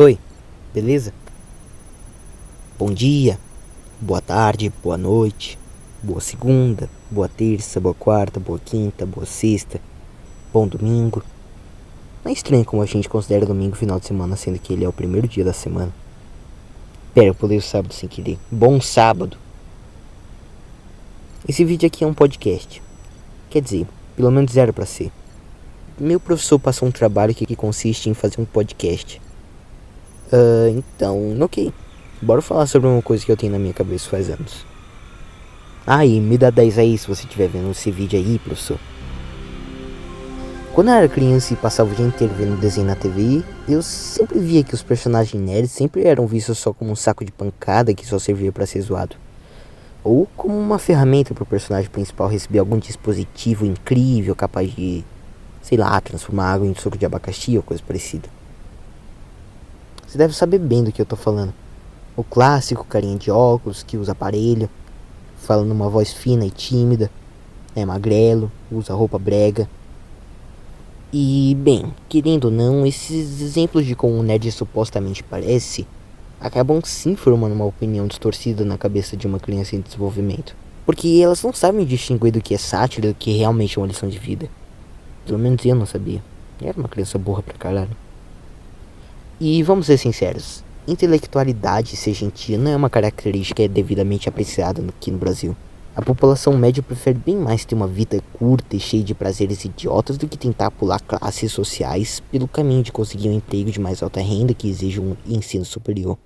Oi, beleza? Bom dia, boa tarde, boa noite, boa segunda, boa terça, boa quarta, boa quinta, boa sexta, bom domingo. Não é estranho como a gente considera domingo final de semana, sendo que ele é o primeiro dia da semana. Pera, eu pulei o sábado sem querer. Bom sábado! Esse vídeo aqui é um podcast. Quer dizer, pelo menos era pra ser. Meu professor passou um trabalho que consiste em fazer um podcast. Então, ok. Bora falar sobre uma coisa que eu tenho na minha cabeça faz anos. E me dá 10 aí se você estiver vendo esse vídeo aí, professor. Quando eu era criança e passava o dia inteiro vendo desenho na TV, eu sempre via que os personagens nerds sempre eram vistos só como um saco de pancada que só servia pra ser zoado. Ou como uma ferramenta para o personagem principal receber algum dispositivo incrível capaz de, sei lá, transformar água em suco de abacaxi ou coisa parecida. Você deve saber bem do que eu tô falando. O clássico carinha de óculos que usa aparelho, fala numa voz fina e tímida, é magrelo, usa roupa brega. E, bem, querendo ou não, esses exemplos de como o nerd supostamente parece acabam sim formando uma opinião distorcida na cabeça de uma criança em desenvolvimento. Porque elas não sabem distinguir do que é sátira e do que realmente é uma lição de vida. Pelo menos eu não sabia. Eu era uma criança burra pra caralho. E vamos ser sinceros, intelectualidade e ser gentil não é uma característica devidamente apreciada aqui no Brasil. A população média prefere bem mais ter uma vida curta e cheia de prazeres idiotas do que tentar pular classes sociais pelo caminho de conseguir um emprego de mais alta renda que exige um ensino superior.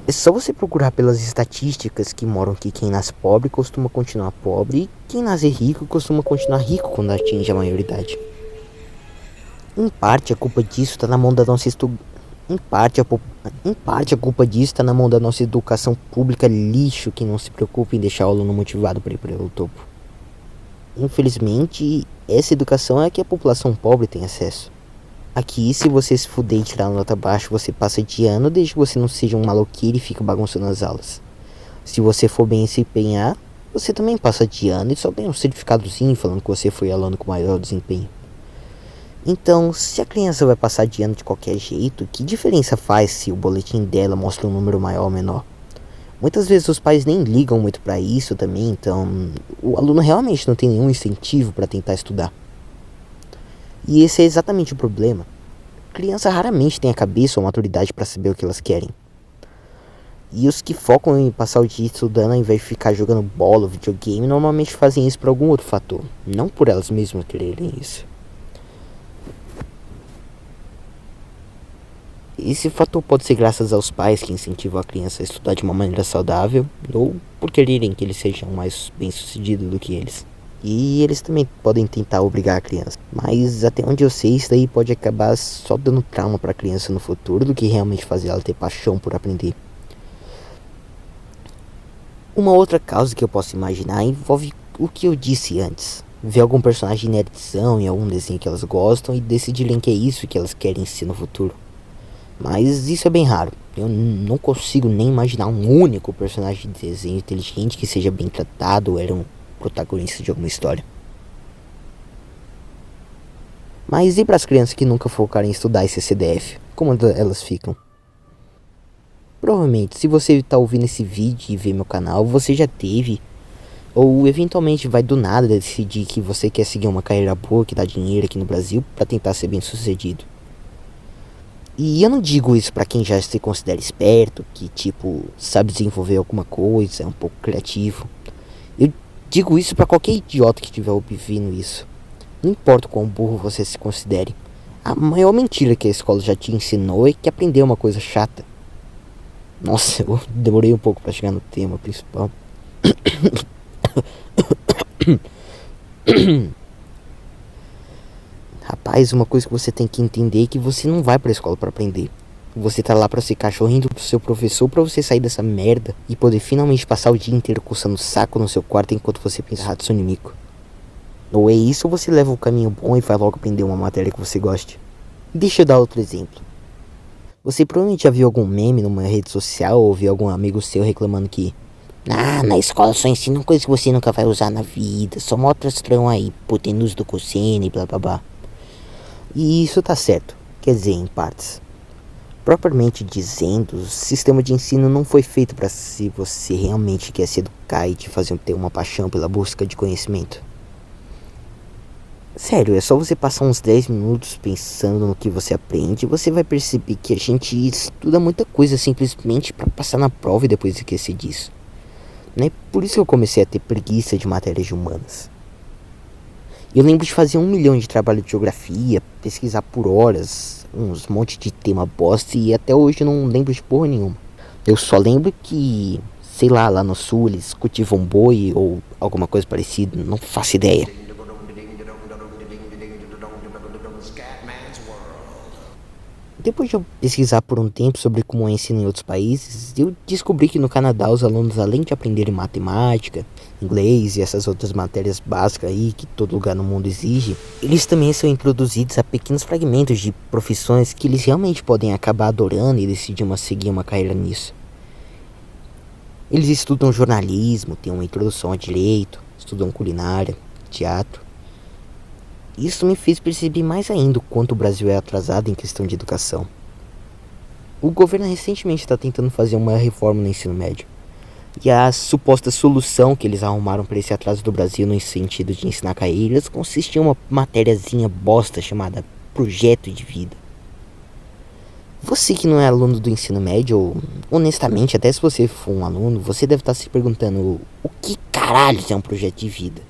É só você procurar pelas estatísticas que mostram que quem nasce pobre costuma continuar pobre e quem nasce rico costuma continuar rico quando atinge a maioridade. Em parte a culpa disso está na mão da nossa educação pública lixo que não se preocupa em deixar o aluno motivado para ir pelo topo. Infelizmente, essa educação é a que a população pobre tem acesso. Aqui, se você se fuder e tirar nota baixa, você passa de ano desde que você não seja um maloqueiro e fica bagunçando as aulas. Se você for bem se empenhar, você também passa de ano e só ganha um certificadozinho falando que você foi aluno com maior desempenho. Então, se a criança vai passar de ano de qualquer jeito, que diferença faz se o boletim dela mostra um número maior ou menor? Muitas vezes os pais nem ligam muito pra isso também, então o aluno realmente não tem nenhum incentivo pra tentar estudar. E esse é exatamente o problema. A criança raramente tem a cabeça ou a maturidade pra saber o que elas querem. E os que focam em passar o dia estudando ao invés de ficar jogando bola ou videogame normalmente fazem isso por algum outro fator, não por elas mesmas quererem isso. Esse fator pode ser graças aos pais que incentivam a criança a estudar de uma maneira saudável, ou por quererem que eles sejam mais bem-sucedidos do que eles. E eles também podem tentar obrigar a criança. Mas até onde eu sei, isso daí pode acabar só dando trauma para a criança no futuro do que realmente fazer ela ter paixão por aprender. Uma outra causa que eu posso imaginar envolve o que eu disse antes. Ver algum personagem nerdzão em algum desenho que elas gostam e decidirem que é isso que elas querem ser no futuro. Mas isso é bem raro. Eu não consigo nem imaginar um único personagem de desenho inteligente que seja bem tratado ou era um protagonista de alguma história. Mas e para as crianças que nunca focaram em estudar esse CDF? Como elas ficam? Provavelmente, se você está ouvindo esse vídeo e vê meu canal, você já teve ou eventualmente vai do nada decidir que você quer seguir uma carreira boa que dá dinheiro aqui no Brasil para tentar ser bem sucedido. E eu não digo isso pra quem já se considera esperto, que tipo, sabe desenvolver alguma coisa, é um pouco criativo. Eu digo isso pra qualquer idiota que estiver ouvindo isso. Não importa o quão burro você se considere. A maior mentira que a escola já te ensinou é que aprender é uma coisa chata. Nossa, eu demorei um pouco pra chegar no tema principal. Rapaz, uma coisa que você tem que entender é que você não vai pra escola pra aprender. Você tá lá pra ser cachorrinho pro seu professor pra você sair dessa merda e poder finalmente passar o dia inteiro coçando o saco no seu quarto enquanto você pensa Hatsune Miku. Ou é isso ou você leva o caminho bom e vai logo aprender uma matéria que você goste. Deixa eu dar outro exemplo. Você provavelmente já viu algum meme numa rede social ou viu algum amigo seu reclamando que na escola só ensinam coisas que você nunca vai usar na vida, só mostram aí, hipotenusa do cosseno e blá blá blá. E isso tá certo, quer dizer, em partes. Propriamente dizendo, o sistema de ensino não foi feito para se você realmente quer se educar e te fazer ter uma paixão pela busca de conhecimento. Sério, é só você passar uns 10 minutos pensando no que você aprende e você vai perceber que a gente estuda muita coisa simplesmente para passar na prova e depois esquecer disso. Né? Por isso que eu comecei a ter preguiça de matérias de humanas. Eu lembro de fazer 1 milhão de trabalho de geografia, pesquisar por horas, uns monte de tema bosta e até hoje eu não lembro de porra nenhuma. Eu só lembro que, sei lá no sul eles cultivam boi ou alguma coisa parecida, não faço ideia. Depois de eu pesquisar por um tempo sobre como é ensino em outros países, eu descobri que no Canadá os alunos, além de aprenderem matemática, inglês e essas outras matérias básicas aí que todo lugar no mundo exige, eles também são introduzidos a pequenos fragmentos de profissões que eles realmente podem acabar adorando e decidir seguir uma carreira nisso. Eles estudam jornalismo, têm uma introdução a direito, estudam culinária, teatro. Isso me fez perceber mais ainda o quanto o Brasil é atrasado em questão de educação. O governo recentemente está tentando fazer uma reforma no ensino médio. E a suposta solução que eles arrumaram para esse atraso do Brasil no sentido de ensinar carreiras consiste em uma matériazinha bosta chamada Projeto de Vida. Você que não é aluno do ensino médio, ou honestamente, até se você for um aluno, você deve estar se perguntando o que caralho é um projeto de vida?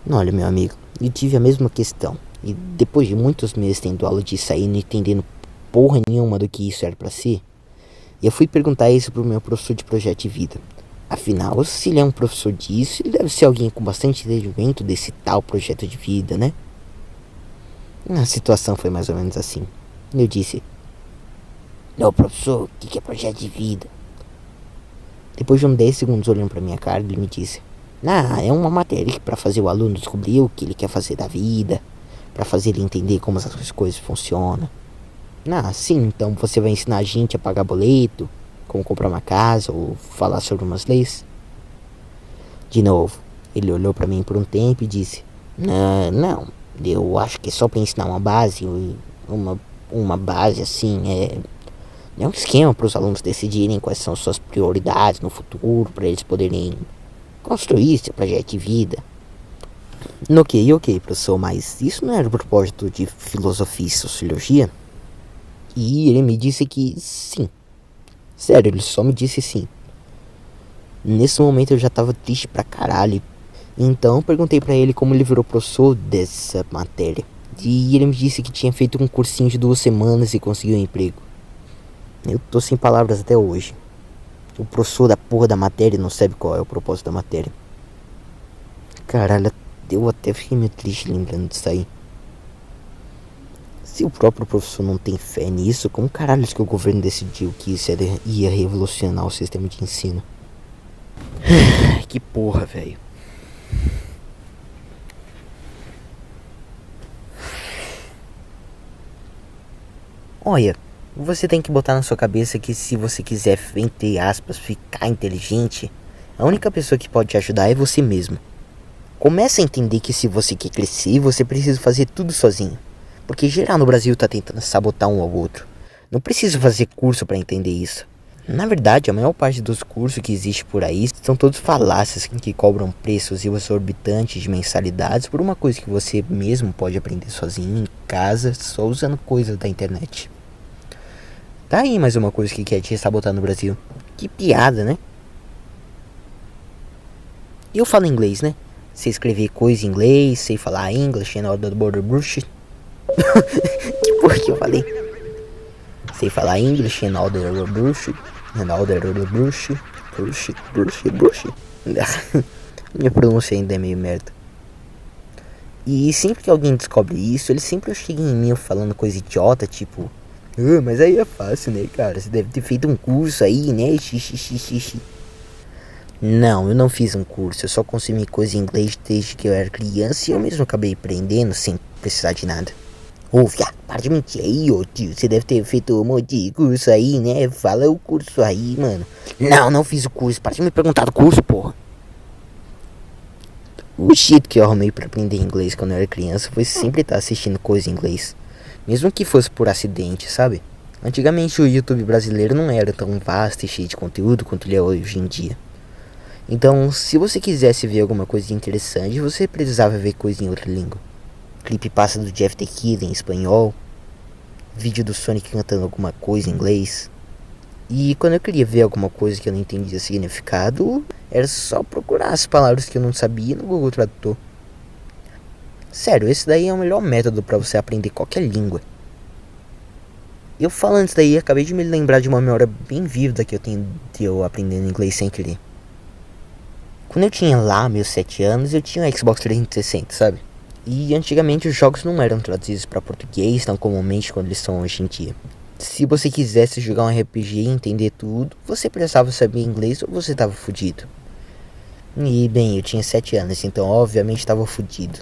Olha, meu amigo, eu tive a mesma questão. E depois de muitos meses tendo aula disso aí, não entendendo porra nenhuma do que isso era pra ser, eu fui perguntar isso pro meu professor de projeto de vida. Afinal, se ele é um professor disso, ele deve ser alguém com bastante entendimento desse tal projeto de vida, né? A situação foi mais ou menos assim. Eu disse: "Não, professor, o que é projeto de vida?" Depois de uns 10 segundos olhando pra minha cara, ele me disse: é uma matéria para fazer o aluno descobrir o que ele quer fazer da vida, para fazer ele entender como essas coisas funcionam. Sim, então você vai ensinar a gente a pagar boleto, como comprar uma casa ou falar sobre umas leis. De novo, ele olhou para mim por um tempo e disse: Não, eu acho que é só para ensinar uma base, uma base assim, é um esquema para os alunos decidirem quais são suas prioridades no futuro, para eles poderem construir seu projeto de vida. Ok, professor, mas isso não era o propósito de filosofia e sociologia? E ele me disse que sim. Sério, ele só me disse sim. Nesse momento eu já tava triste pra caralho. Então perguntei pra ele como ele virou professor dessa matéria. E ele me disse que tinha feito um cursinho de 2 semanas e conseguiu um emprego. Eu tô sem palavras até hoje. O professor da porra da matéria não sabe qual é o propósito da matéria. Caralho, eu até fiquei meio triste lembrando disso aí. Se o próprio professor não tem fé nisso, como caralho que o governo decidiu que isso ia revolucionar o sistema de ensino? Que porra, velho. Olha, você tem que botar na sua cabeça que se você quiser, entre aspas, ficar inteligente, a única pessoa que pode te ajudar é você mesmo. Comece a entender que se você quer crescer, você precisa fazer tudo sozinho. Porque geral no Brasil tá tentando sabotar um ao outro. Não precisa fazer curso para entender isso. Na verdade, a maior parte dos cursos que existe por aí são todos falácias que cobram preços exorbitantes de mensalidades por uma coisa que você mesmo pode aprender sozinho, em casa, só usando coisas da internet. Tá aí mais uma coisa que quer te sabotar no Brasil. Que piada, né? Eu falo inglês, né? Sei escrever coisa em inglês, sei falar English and all the border bullshit. Que porra que eu falei? Sei falar English and all the bullshit. And all the bullshit. Bullshit. Minha pronúncia ainda é meio merda. E sempre que alguém descobre isso, ele sempre chega em mim falando coisa idiota, tipo: mas aí é fácil, né, cara? Você deve ter feito um curso aí, né? Xixi. Não, eu não fiz um curso, eu só consumi coisa em inglês desde que eu era criança e eu mesmo acabei aprendendo sem precisar de nada. Viado, para de mentir aí, tio. Você deve ter feito um monte de curso aí, né? Fala o curso aí, mano. Não fiz o curso, para de me perguntar do curso, porra. O jeito que eu arrumei pra aprender inglês quando eu era criança foi sempre estar assistindo coisa em inglês. Mesmo que fosse por acidente, sabe? Antigamente o YouTube brasileiro não era tão vasto e cheio de conteúdo quanto ele é hoje em dia. Então, se você quisesse ver alguma coisa interessante, você precisava ver coisa em outra língua. Creepypasta do Jeff the Kid em espanhol, vídeo do Sonic cantando alguma coisa em inglês. E quando eu queria ver alguma coisa que eu não entendia significado, era só procurar as palavras que eu não sabia no Google Tradutor. Sério, esse daí é o melhor método para você aprender qualquer língua. Eu falando isso daí, acabei de me lembrar de uma memória bem vívida que eu tenho de eu aprendendo inglês sem querer. Quando eu tinha lá meus 7 anos, eu tinha um Xbox 360, sabe? E antigamente os jogos não eram traduzidos para português tão comumente quando eles são hoje em dia. Se você quisesse jogar um RPG e entender tudo, você precisava saber inglês ou você tava fudido. E bem, eu tinha 7 anos, então obviamente tava fudido.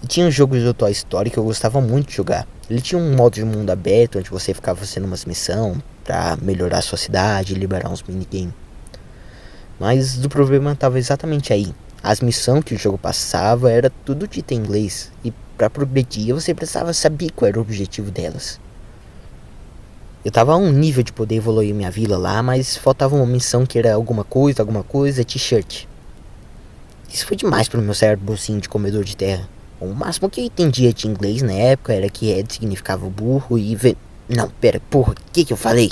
E tinha um jogo do Toy Story que eu gostava muito de jogar. Ele tinha um modo de mundo aberto, onde você ficava fazendo umas missões pra melhorar a sua cidade e liberar uns minigames. Mas o problema estava exatamente aí. As missões que o jogo passava era tudo dito em inglês. E pra progredir você precisava saber qual era o objetivo delas. Eu tava a um nível de poder evoluir minha vila lá, mas faltava uma missão que era alguma coisa, t-shirt. Isso foi demais pro meu cérebrozinho de comedor de terra. O máximo que eu entendia de inglês na época era que red significava burro e Não, pera, porra, que eu falei?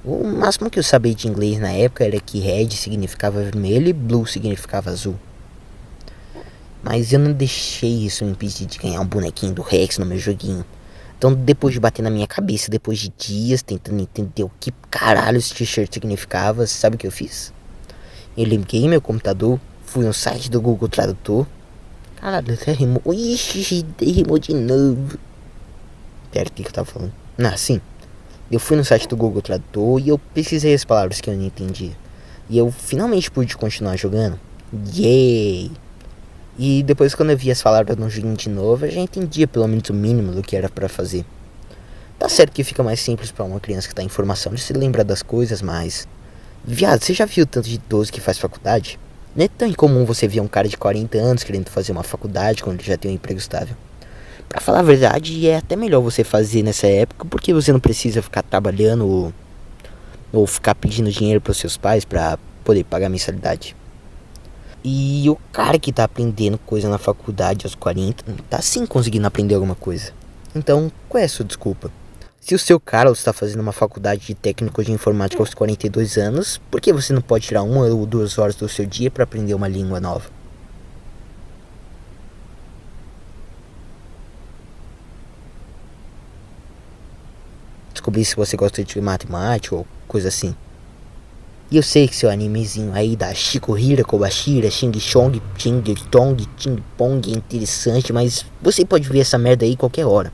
O máximo que eu sabia de inglês na época era que red significava vermelho e blue significava azul. Mas eu não deixei isso me impedir de ganhar um bonequinho do Rex no meu joguinho. Então depois de bater na minha cabeça, depois de dias tentando entender o que caralho esse t-shirt significava, sabe o que eu fiz? Eu liguei meu computador, fui no site do Google Tradutor. Caralho, até rimou. Ixi, rimou de novo. Pera, o que eu tava falando? Ah, sim. Eu fui no site do Google Tradutor e eu pesquisei as palavras que eu não entendia. E eu finalmente pude continuar jogando. Yay! E depois quando eu vi as palavras no joguinho de novo, eu já entendia pelo menos o mínimo do que era pra fazer. Tá certo que fica mais simples pra uma criança que tá em formação de se lembrar das coisas, mas... Viado, você já viu o tanto de idoso que faz faculdade? Não é tão incomum você ver um cara de 40 anos querendo fazer uma faculdade quando ele já tem um emprego estável. Pra falar a verdade, é até melhor você fazer nessa época, porque você não precisa ficar trabalhando ou ficar pedindo dinheiro pros seus pais pra poder pagar a mensalidade. E o cara que tá aprendendo coisa na faculdade aos 40, tá sim conseguindo aprender alguma coisa. Então, qual é a sua desculpa? Se o seu Carlos está fazendo uma faculdade de técnico de informática aos 42 anos, por que você não pode tirar 1 ou 2 horas do seu dia para aprender uma língua nova? Descobrir se você gosta de matemática ou coisa assim. E eu sei que seu animezinho aí da Shikuhira, Kobashira, Xing Chong, Ching Tong, Ching Pong é interessante, mas você pode ver essa merda aí qualquer hora.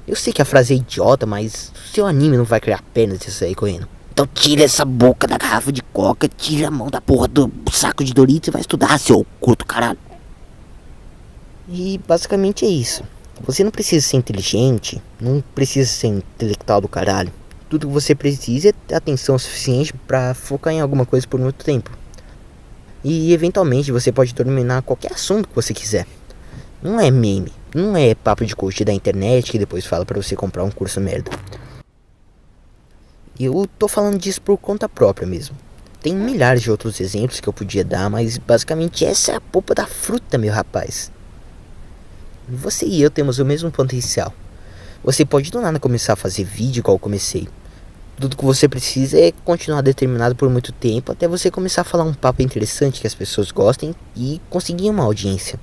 Eu sei que a frase é idiota, mas seu anime não vai criar pernas se sair correndo. Então tira essa boca da garrafa de coca, tira a mão da porra do saco de Doritos e vai estudar, seu curto caralho. E basicamente é isso. Você não precisa ser inteligente, não precisa ser intelectual do caralho. Tudo que você precisa é ter atenção suficiente pra focar em alguma coisa por muito tempo. E eventualmente você pode dominar qualquer assunto que você quiser. Não é meme, não é papo de coach da internet que depois fala pra você comprar um curso merda. Eu tô falando disso por conta própria mesmo. Tem milhares de outros exemplos que eu podia dar, mas basicamente essa é a polpa da fruta, meu rapaz. Você e eu temos o mesmo potencial. Você pode do nada começar a fazer vídeo igual eu comecei. Tudo que você precisa é continuar determinado por muito tempo até você começar a falar um papo interessante que as pessoas gostem e conseguir uma audiência.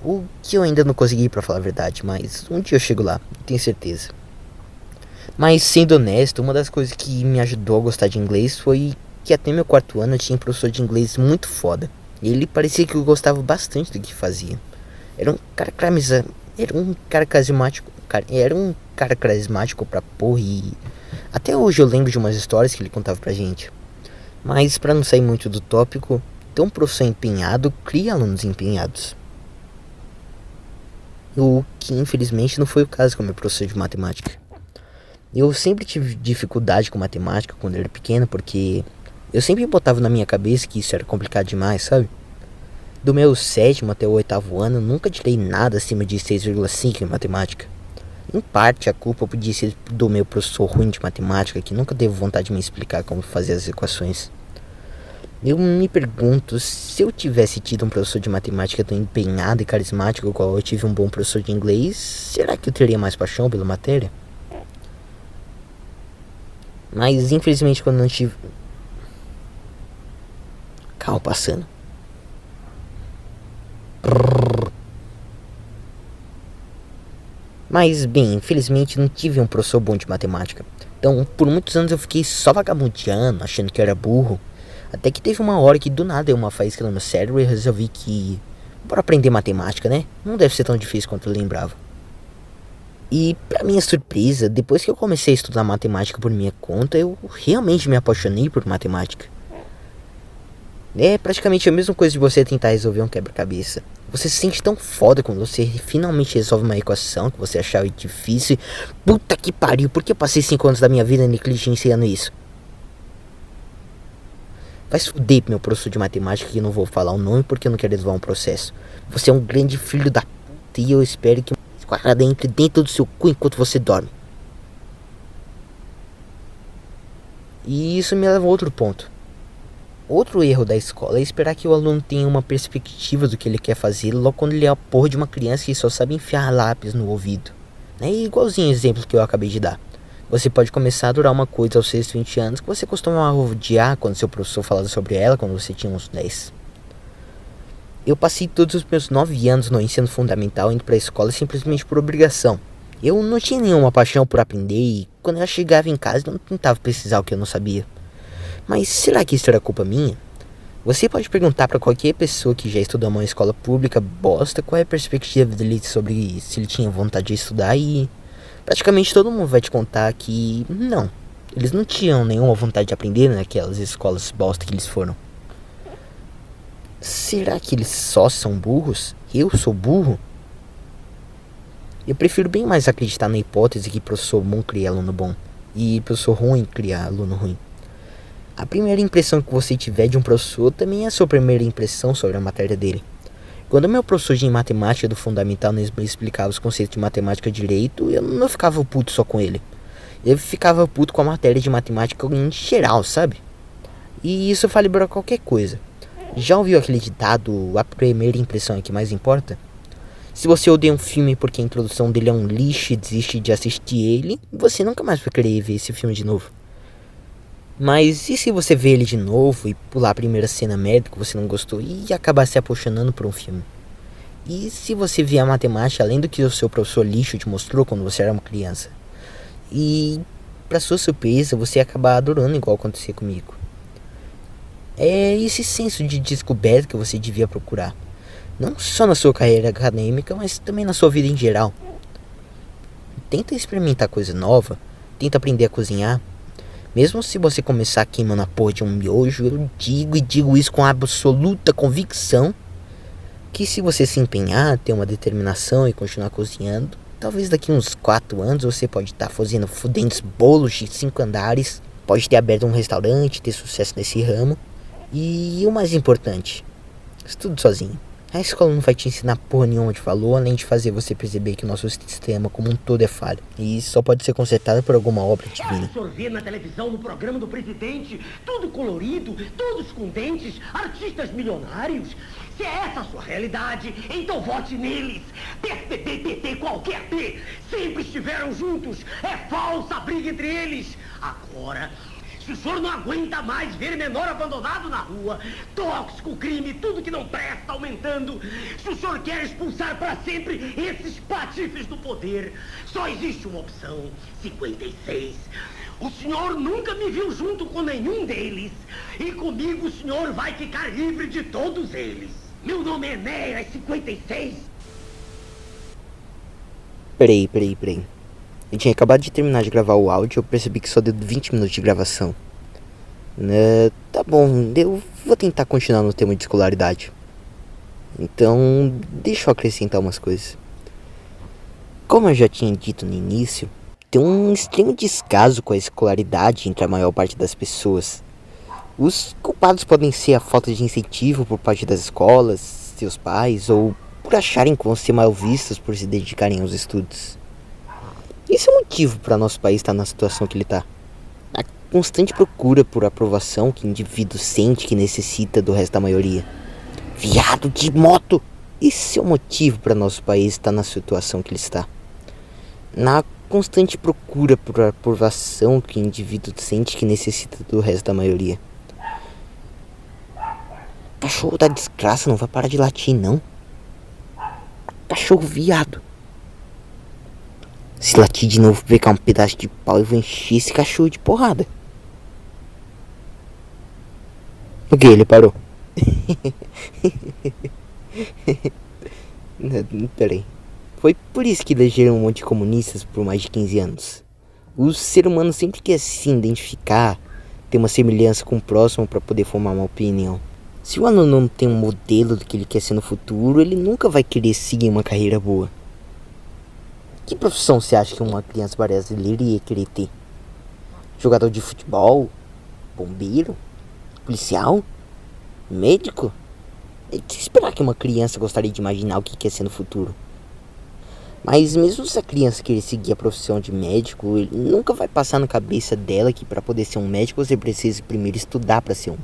O que eu ainda não consegui, pra falar a verdade, mas um dia eu chego lá, tenho certeza. Mas sendo honesto, uma das coisas que me ajudou a gostar de inglês foi que até meu 4º ano eu tinha um professor de inglês muito foda. E ele parecia que eu gostava bastante do que fazia. Era um cara carismático pra porra e... Até hoje eu lembro de umas histórias que ele contava pra gente. Mas pra não sair muito do tópico, ter um professor empenhado cria alunos empenhados. O que infelizmente não foi o caso com o meu professor de matemática. Eu sempre tive dificuldade com matemática quando eu era pequeno, porque eu sempre botava na minha cabeça que isso era complicado demais, sabe? Do meu 7º até o 8º ano, nunca tirei nada acima de 6,5 em matemática. Em parte, a culpa podia ser do meu professor ruim de matemática, que nunca teve vontade de me explicar como fazer as equações. Eu me pergunto, se eu tivesse tido um professor de matemática tão empenhado e carismático igual eu tive um bom professor de inglês, será que eu teria mais paixão pela matéria? Mas infelizmente quando não tive... Carro passando. Mas bem, infelizmente não tive um professor bom de matemática. Então por muitos anos eu fiquei só vagabundeando, achando que eu era burro. Até que teve uma hora que do nada deu uma faísca no meu cérebro e resolvi que... Bora aprender matemática, né? Não deve ser tão difícil quanto eu lembrava. E pra minha surpresa, depois que eu comecei a estudar matemática por minha conta, eu realmente me apaixonei por matemática. É praticamente a mesma coisa de você tentar resolver um quebra-cabeça. Você se sente tão foda quando você finalmente resolve uma equação que você achava difícil. Puta que pariu, por que eu passei 5 anos da minha vida negligenciando isso? Vai se fuder, meu professor de matemática, que eu não vou falar o nome porque eu não quero levar um processo. Você é um grande filho da puta e eu espero que uma esquadra entre dentro do seu cu enquanto você dorme. E isso me leva a outro ponto. Outro erro da escola é esperar que o aluno tenha uma perspectiva do que ele quer fazer logo quando ele é a porra de uma criança que só sabe enfiar lápis no ouvido. É igualzinho o exemplo que eu acabei de dar. Você pode começar a adorar uma coisa aos seus 20 anos que você costumava odiar quando seu professor falava sobre ela quando você tinha uns 10. Eu passei todos os meus 9 anos no ensino fundamental indo para a escola simplesmente por obrigação. Eu não tinha nenhuma paixão por aprender e quando eu chegava em casa eu não tentava pesquisar o que eu não sabia. Mas será que isso era culpa minha? Você pode perguntar para qualquer pessoa que já estudou em uma escola pública bosta qual é a perspectiva dele sobre se ele tinha vontade de estudar e... praticamente todo mundo vai te contar que não, eles não tinham nenhuma vontade de aprender naquelas escolas bosta que eles foram. Será que eles só são burros? Eu sou burro? Eu prefiro bem mais acreditar na hipótese que professor bom cria aluno bom e professor ruim cria aluno ruim. A primeira impressão que você tiver de um professor também é a sua primeira impressão sobre a matéria dele. Quando meu professor de matemática do fundamental me explicava os conceitos de matemática direito, eu não ficava puto só com ele. Eu ficava puto com a matéria de matemática em geral, sabe? E isso vale para qualquer coisa. Já ouviu aquele ditado, a primeira impressão é que mais importa? Se você odeia um filme porque a introdução dele é um lixo e desiste de assistir ele, você nunca mais vai querer ver esse filme de novo. Mas e se você vê ele de novo e pular a primeira cena merda que você não gostou e acabar se apaixonando por um filme? E se você vê a matemática além do que o seu professor lixo te mostrou quando você era uma criança? E, pra sua surpresa, você acabar adorando igual acontecia comigo. É esse senso de descoberta que você devia procurar. Não só na sua carreira acadêmica, mas também na sua vida em geral. Tenta experimentar coisa nova, tenta aprender a cozinhar. Mesmo se você começar queimando a porra de um miojo, eu digo isso com absoluta convicção, que se você se empenhar, ter uma determinação e continuar cozinhando, talvez daqui uns 4 anos você pode estar fazendo fudentes bolos de 5 andares, pode ter aberto um restaurante, ter sucesso nesse ramo, e o mais importante, estude sozinho. A escola não vai te ensinar porra nenhuma de valor, além de fazer você perceber que o nosso sistema como um todo é falho. E isso só pode ser consertado por alguma obra divina. O senhor vê na televisão, no programa do presidente, tudo colorido, todos com dentes, artistas milionários. Se é essa a sua realidade, então vote neles. PSDB, PT, qualquer P, sempre estiveram juntos. É falsa a briga entre eles. Agora... se o senhor não aguenta mais ver menor abandonado na rua, tóxico, crime, tudo que não presta aumentando, se o senhor quer expulsar para sempre esses patifes do poder, só existe uma opção, 56. O senhor nunca me viu junto com nenhum deles, e comigo o senhor vai ficar livre de todos eles. Meu nome é Enéas 56. Peraí. Eu tinha acabado de terminar de gravar o áudio e eu percebi que só deu 20 minutos de gravação. Tá bom, eu vou tentar continuar no tema de escolaridade. Então, deixa eu acrescentar umas coisas. Como eu já tinha dito no início, tem um extremo descaso com a escolaridade entre a maior parte das pessoas. Os culpados podem ser a falta de incentivo por parte das escolas, seus pais, ou por acharem que vão ser mal vistos por se dedicarem aos estudos. Isso é motivo para nosso país estar na situação que ele está. A constante procura por aprovação que o indivíduo sente que necessita do resto da maioria. Viado de moto! Esse é o motivo para nosso país estar na situação que ele está. Na constante procura por aprovação que o indivíduo sente que necessita do resto da maioria. Cachorro da desgraça não vai parar de latir, não. Cachorro viado. Se latir de novo, vou pegar um pedaço de pau e vou encher esse cachorro de porrada. O que? Ele parou? Peraí. Foi por isso que elegeram um monte de comunistas por mais de 15 anos. O ser humano sempre quer se identificar, ter uma semelhança com o próximo para poder formar uma opinião. Se o aluno não tem um modelo do que ele quer ser no futuro, ele nunca vai querer seguir uma carreira boa. Que profissão você acha que uma criança brasileira ia querer ter? Jogador de futebol? Bombeiro? Policial? Médico? É de se esperar que uma criança gostaria de imaginar o que quer ser no futuro. Mas mesmo se a criança querer seguir a profissão de médico, ele nunca vai passar na cabeça dela que para poder ser um médico você precisa primeiro estudar para ser um.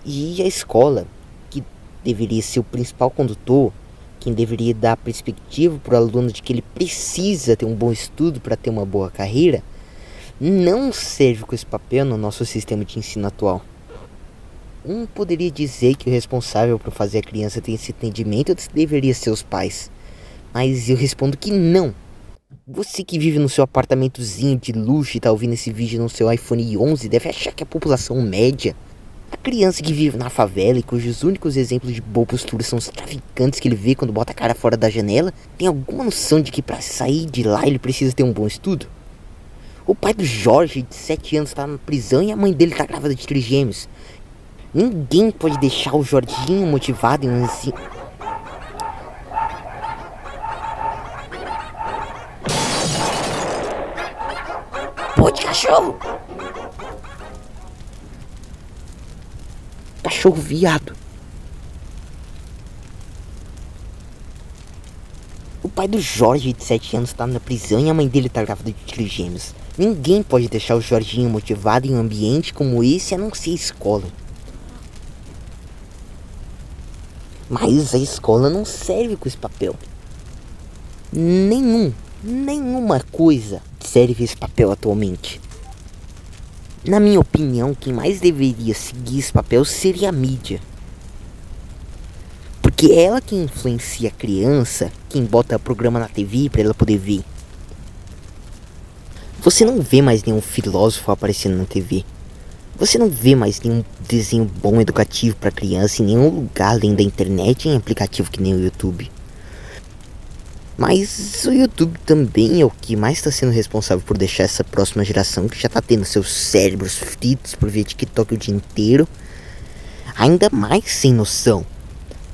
E a escola, que deveria ser o principal condutor, quem deveria dar perspectiva para o aluno de que ele precisa ter um bom estudo para ter uma boa carreira, não serve com esse papel no nosso sistema de ensino atual. Poderia dizer que o responsável por fazer a criança ter esse entendimento deveria ser os pais, mas eu respondo que não. Você que vive no seu apartamentozinho de luxo e está ouvindo esse vídeo no seu iPhone 11 deve achar que a população média, a criança que vive na favela e cujos únicos exemplos de boa postura são os traficantes que ele vê quando bota a cara fora da janela, tem alguma noção de que para sair de lá ele precisa ter um bom estudo? O pai do Jorge, de 7 anos, está na prisão e a mãe dele está grávida de trigêmeos. Ninguém pode deixar o Jorginho motivado em um ensino. Pode, cachorro! Cachorro viado. O pai do Jorge, de 7 anos, está na prisão e a mãe dele está grávida de trigêmeos. Ninguém pode deixar o Jorginho motivado em um ambiente como esse a não ser a escola. Mas a escola não serve com esse papel. Nenhuma coisa serve esse papel atualmente. Na minha opinião, quem mais deveria seguir esse papel seria a mídia. Porque é ela que influencia a criança, quem bota programa na TV para ela poder ver. Você não vê mais nenhum filósofo aparecendo na TV. Você não vê mais nenhum desenho bom educativo para criança em nenhum lugar além da internet em aplicativo que nem o YouTube. Mas o YouTube também é o que mais está sendo responsável por deixar essa próxima geração, que já está tendo seus cérebros fritos por ver TikTok o dia inteiro, ainda mais sem noção.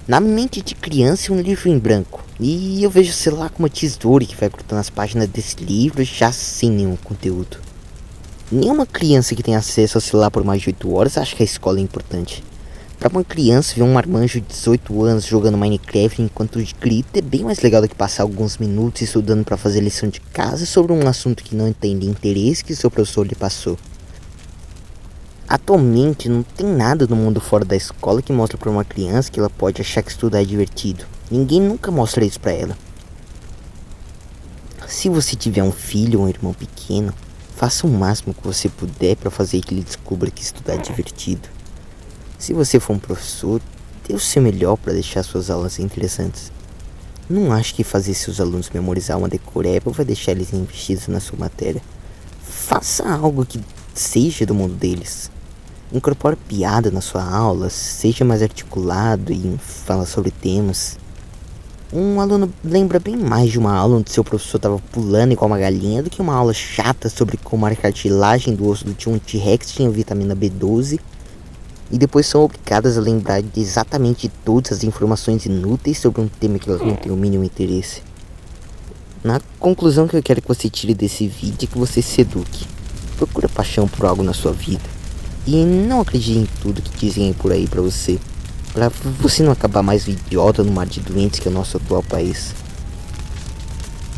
Na mente de criança é um livro em branco, e eu vejo o celular como uma tesoura que vai cortando as páginas desse livro já sem nenhum conteúdo. Nenhuma criança que tem acesso ao celular por mais de 8 horas acha que a escola é importante. Para uma criança ver um marmanjo de 18 anos jogando Minecraft enquanto grita é bem mais legal do que passar alguns minutos estudando para fazer lição de casa sobre um assunto que não tem interesse que seu professor lhe passou. Atualmente não tem nada no mundo fora da escola que mostre para uma criança que ela pode achar que estudar é divertido. Ninguém nunca mostra isso para ela. Se você tiver um filho ou um irmão pequeno, faça o máximo que você puder para fazer que ele descubra que estudar é divertido. Se você for um professor, dê o seu melhor para deixar suas aulas interessantes. Não ache que fazer seus alunos memorizar uma decoreba vai deixar eles investidos na sua matéria. Faça algo que seja do mundo deles. Incorpore piada na sua aula, seja mais articulado e fala sobre temas. Um aluno lembra bem mais de uma aula onde seu professor estava pulando igual uma galinha do que uma aula chata sobre como a cartilagem do osso do T-Rex tinha vitamina B12 e depois são obrigadas a lembrar de exatamente todas as informações inúteis sobre um tema que elas não têm o mínimo interesse. Na conclusão que eu quero que você tire desse vídeo é que você se eduque. Procura paixão por algo na sua vida e não acredite em tudo que dizem aí por aí pra você não acabar mais um idiota no mar de doentes que é o nosso atual país.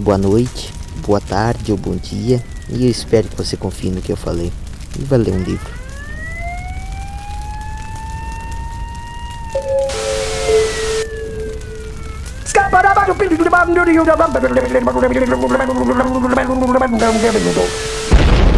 boa noite, boa tarde ou bom dia. E eu espero que você confie no que eu falei e vá ler um livro. Scabba